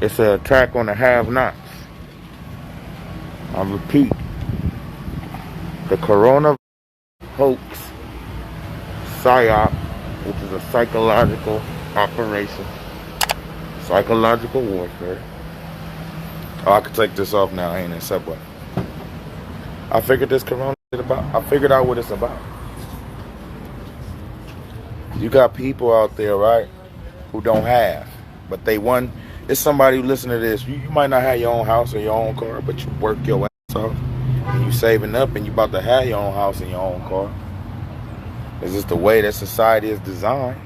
It's an attack on the have-nots. I repeat, the corona hoax, psyop, which is a psychological operation, psychological warfare. Oh, I could take this off now. I ain't in Subway. I figured this corona shit about. I figured out what it's about. You got people out there, right, who don't have, but they won. It's somebody who listen to this. You might not have your own house or your own car, but you work your ass off, and you saving up, and you about to have your own house and your own car. It's just the way that society is designed.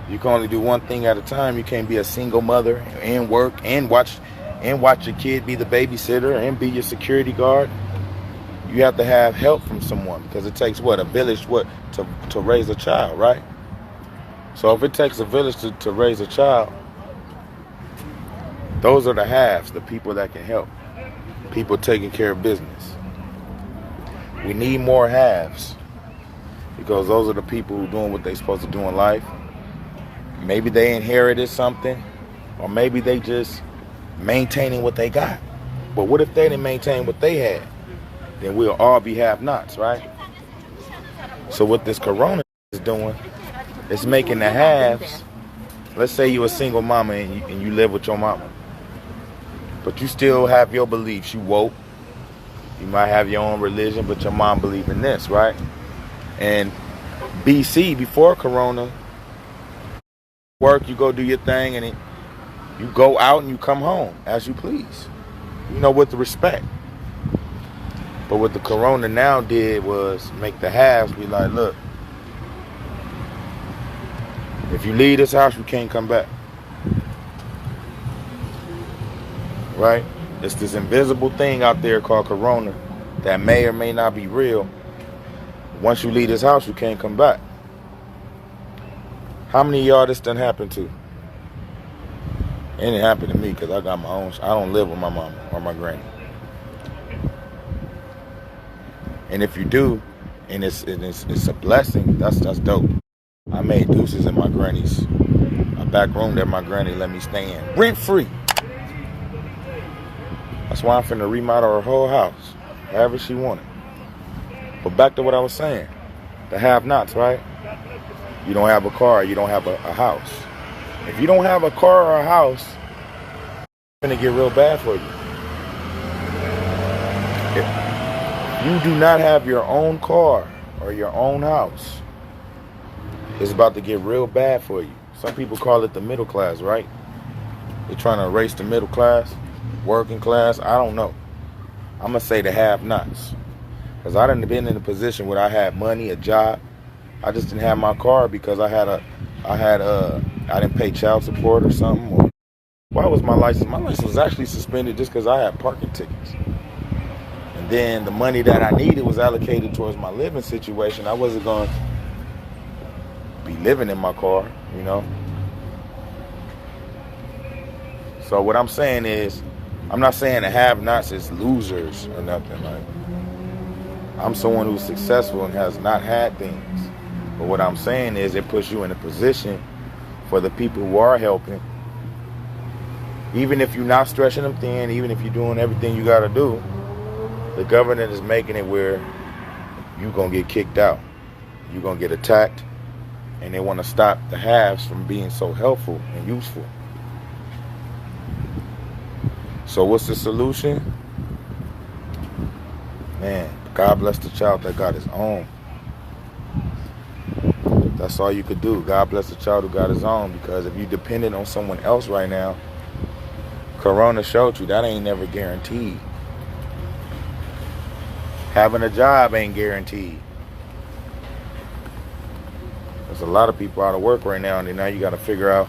You can only do one thing at a time. You can't be a single mother and work and watch your kid be the babysitter and be your security guard. You have to have help from someone, because it takes a village to raise a child, right? So if it takes a village to raise a child, those are the haves, the people that can help. People taking care of business. We need more haves, because those are the people who are doing what they're supposed to do in life. Maybe they inherited something, or maybe they just maintaining what they got. But what if they didn't maintain what they had? Then we'll all be have-nots, right? So what this corona is doing, it's making the haves. Let's say you're a single mama and you live with your mama, but you still have your beliefs. You woke. You might have your own religion, but your mom believe in this, right? And BC, before corona, work, you go do your thing, and you go out and you come home as you please, with the respect. But what the corona now did was make the haves be like, look, if you leave this house, you can't come back. Right? It's this invisible thing out there called corona that may or may not be real. Once you leave this house, you can't come back. How many of y'all this done happened to? It didn't happen to me, because I got my own. I don't live with my mama or my granny. And if you do, and it's a blessing, that's dope. I made deuces in my granny's, a back room that my granny let me stay in, rent free. That's why I'm finna remodel her whole house, however she wanted. But back to what I was saying, the have-nots, right? You don't have a car, you don't have a house. If you don't have a car or a house, it's gonna get real bad for you. If you do not have your own car or your own house, it's about to get real bad for you. Some people call it the middle class, right? They're trying to erase the middle class, working class. I don't know. I'm gonna say the have-nots, because I done been in a position where I had money, a job. I just didn't have my car because I didn't pay child support or something. Or why was my license? My license was actually suspended just because I had parking tickets. And then the money that I needed was allocated towards my living situation. I wasn't going to be living in my car, So what I'm saying is, I'm not saying the have-nots is losers or nothing. Like, I'm someone who's successful and has not had things. But what I'm saying is, it puts you in a position for the people who are helping. Even if you're not stretching them thin, even if you're doing everything you got to do, the government is making it where you're going to get kicked out. You're going to get attacked. And they want to stop the haves from being so helpful and useful. So what's the solution? Man, God bless the child that got his own. That's all you could do. God bless the child who got his own, because if you're dependent on someone else right now, corona showed you that ain't never guaranteed. Having a job ain't guaranteed. There's a lot of people out of work right now, and then now you got to figure out,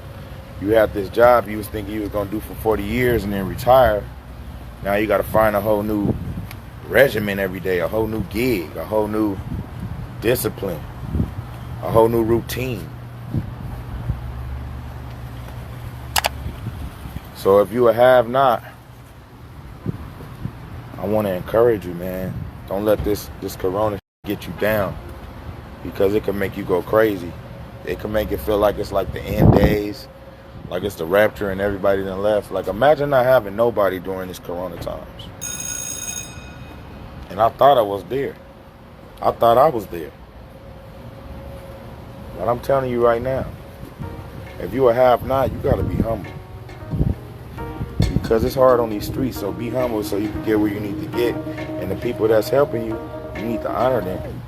you had this job you was thinking you was going to do for 40 years and then retire. Now you got to find a whole new regimen every day, a whole new gig, a whole new discipline, a whole new routine. So if you a have-not, I want to encourage you, man. Don't let this corona get you down, because it can make you go crazy. It can make it feel like it's like the end days. like it's the rapture and everybody done left. Like, imagine not having nobody during these corona times. And I thought I was there. I thought I was there. But I'm telling you right now, if you a have-not, you gotta be humble. Because it's hard on these streets, so be humble so you can get where you need to get. And the people that's helping you, you need to honor them.